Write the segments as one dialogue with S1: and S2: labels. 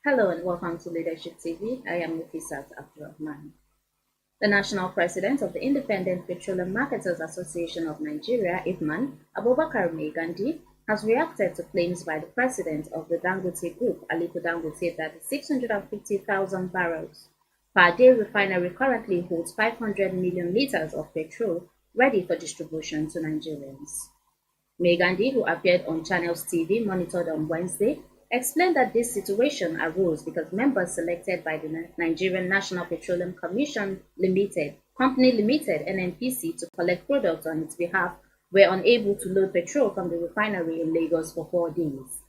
S1: Hello and welcome to Leadership TV. I am Nafisat Abdurrahman. The National President of the Independent Petroleum Marketers Association of Nigeria, IPMAN, Abubakar Gandhi, has reacted to claims by the President of the Dangote Group, Aliko Dangote, that the 650,000 barrels per day refinery currently holds 500 million liters of petrol ready for distribution to Nigerians. Gandhi, who appeared on Channels TV monitored on Wednesday, explained that this situation arose because members selected by the Nigerian National Petroleum Commission Limited, Company Limited (NNPC) to collect products on its behalf were unable to load petrol from the refinery in Lagos for 4 days.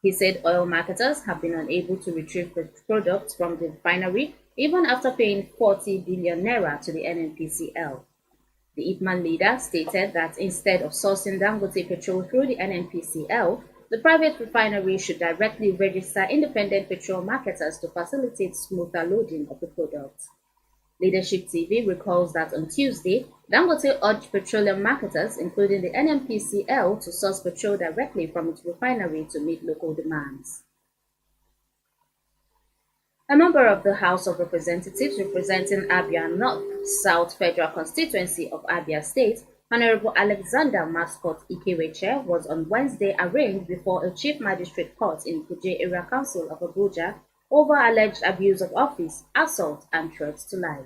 S1: He said oil marketers have been unable to retrieve the products from the refinery even after paying 40 billion naira to the NNPCL. The Ipman leader stated that instead of sourcing Dangote petrol through the NNPCL, the private refinery should directly register independent petrol marketers to facilitate smoother loading of the product. Leadership TV recalls that on Tuesday, Dangote urged petroleum marketers, including the NNPCL, to source petrol directly from its refinery to meet local demands. A member of the House of Representatives representing Abia North South Federal Constituency of Abia State, Honorable Alexander Mascot Ikeweche, was on Wednesday arraigned before a Chief Magistrate Court in Kuje Area Council of Abuja over alleged abuse of office, assault, and threats to life.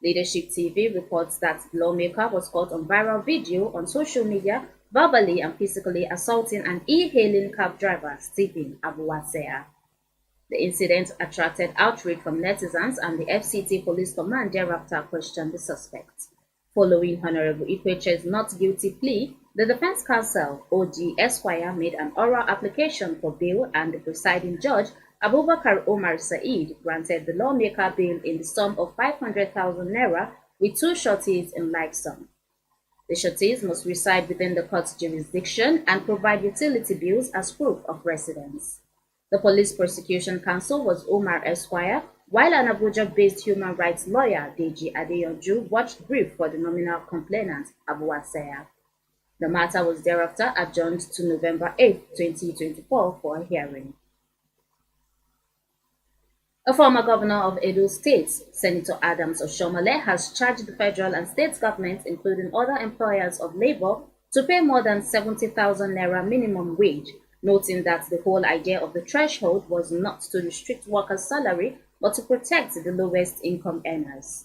S1: Leadership TV reports that the lawmaker was caught on viral video on social media verbally and physically assaulting an e-hailing cab driver, Stephen Abuwasea. The incident attracted outrage from netizens, and the FCT Police Command thereafter questioned the suspect. Following Honorable Ikweche's not guilty plea, the Defense Counsel, OG Esquire, made an oral application for bail, and the presiding judge, Abubakar Omar Said, granted the lawmaker bail in the sum of 500,000 naira with two sureties in like sum. The sureties must reside within the court's jurisdiction and provide utility bills as proof of residence. The Police Prosecution Counsel was Omar Esquire, while an Abuja-based human rights lawyer, Deji Adeyanju, watched brief for the nominal complainant, Abuwasea. The matter was thereafter adjourned to November 8, 2024 for a hearing. A former governor of Edo State, Senator Adams Oshomole, has charged the federal and state governments, including other employers of labor, to pay more than 70,000 naira minimum wage, noting that the whole idea of the threshold was not to restrict workers' salary, but to protect the lowest income earners.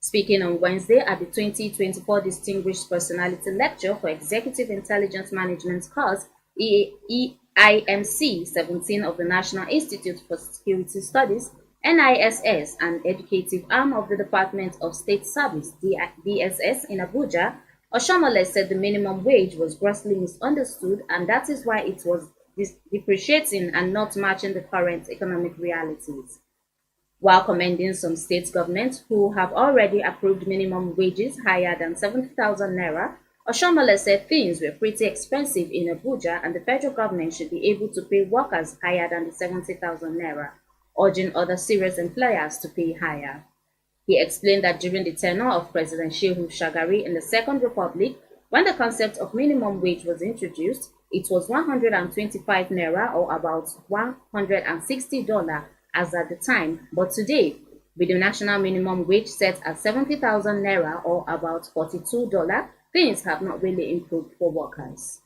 S1: Speaking on Wednesday at the 2024 Distinguished Personality Lecture for Executive Intelligence Management course, EIMC 17 of the National Institute for Security Studies, NISS, an educative arm of the Department of State Service, DSS, in Abuja, Oshomole said the minimum wage was grossly misunderstood, and that is why it was depreciating and not matching the current economic realities. While commending some state governments who have already approved minimum wages higher than 70,000 naira, Oshomole said things were pretty expensive in Abuja and the federal government should be able to pay workers higher than the 70,000 naira, urging other serious employers to pay higher. He explained that during the tenure of President Shehu Shagari in the Second Republic, when the concept of minimum wage was introduced, it was 125 naira or about $160 as at the time, but today, with the national minimum wage set at 70,000 naira or about $42, things have not really improved for workers.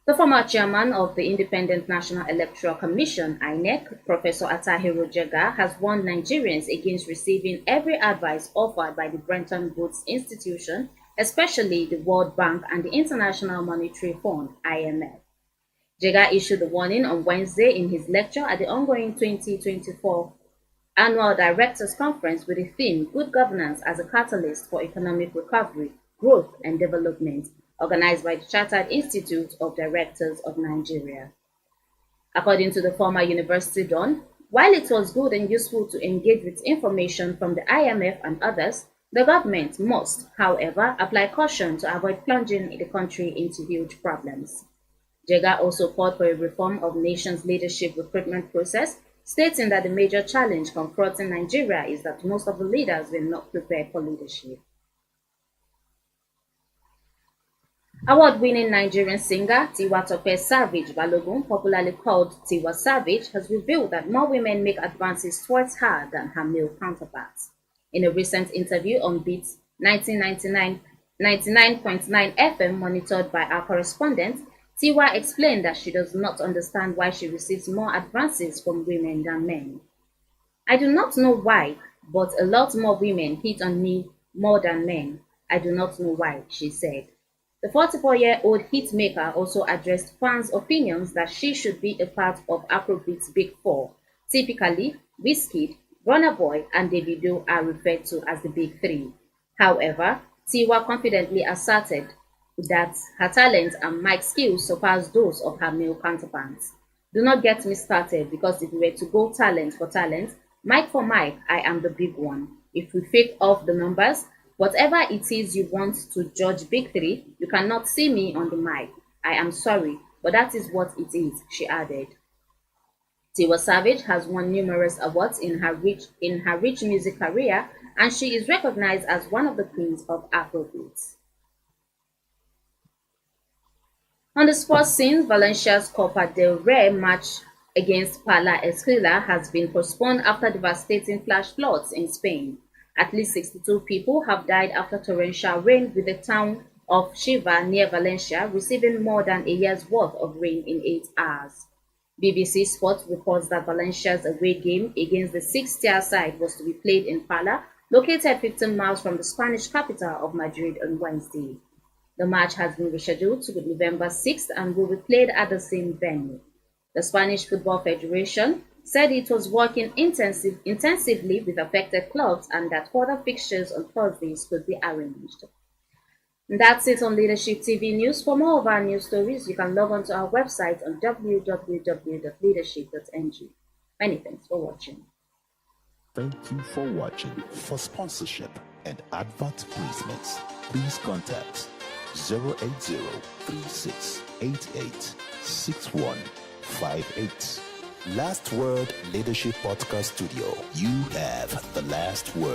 S1: The former chairman of the Independent National Electoral Commission, INEC, Professor Atahiru Jega, has warned Nigerians against receiving every advice offered by the Bretton Woods Institution, especially the World Bank and the International Monetary Fund, IMF. Jega issued the warning on Wednesday in his lecture at the ongoing 2024 Annual Directors Conference with the theme Good Governance as a Catalyst for Economic Recovery, Growth and Development, organized by the Chartered Institute of Directors of Nigeria. According to the former university don, while it was good and useful to engage with information from the IMF and others, the government must, however, apply caution to avoid plunging the country into huge problems. Jega also called for a reform of nation's leadership recruitment process, stating that the major challenge confronting Nigeria is that most of the leaders were not prepared for leadership. Award-winning Nigerian singer Tiwa Savage Balogun, popularly called Tiwa Savage, has revealed that more women make advances towards her than her male counterparts. In a recent interview on Beats 1999 99.9 FM monitored by our correspondent, Tiwa explained that she does not understand why she receives more advances from women than men. I do not know why, but a lot more women hit on me more than men. I do not know why, she said. The 44-year-old hitmaker also addressed fans' opinions that she should be a part of Afrobeat's Big Four. Typically, Wizkid, Burna Boy, and Davido are referred to as the Big Three. However, Tiwa confidently asserted that her talent and mic skills surpass those of her male counterparts. Do not get me started, because if we were to go talent for talent, mic for mic, I am the big one. If we fake off the numbers, whatever it is you want to judge Big Three, you cannot see me on the mic. I am sorry, but that is what it is, she added. Tiwa Savage has won numerous awards in her rich music career, and she is recognized as one of the queens of Afrobeat. On the sports scene, Valencia's Copa del Rey match against Pala Esquila has been postponed after devastating flash floods in Spain. At least 62 people have died after torrential rain, with the town of Chiva near Valencia receiving more than a year's worth of rain in 8 hours. BBC Sport reports that Valencia's away game against the sixth-tier side was to be played in Pala, located 15 miles from the Spanish capital of Madrid, on Wednesday. The match has been rescheduled to November 6th and will be played at the same venue. The Spanish Football Federation said it was working intensively with affected clubs and that further fixtures on Thursdays could be arranged. And that's it on Leadership TV News. For more of our news stories, you can log on to our website on www.leadership.ng. Many thanks for watching.
S2: Thank you for watching. For sponsorship and advert placements, please contact 080-3688-6158. Last Word Leadership Podcast Studio. You have the last word.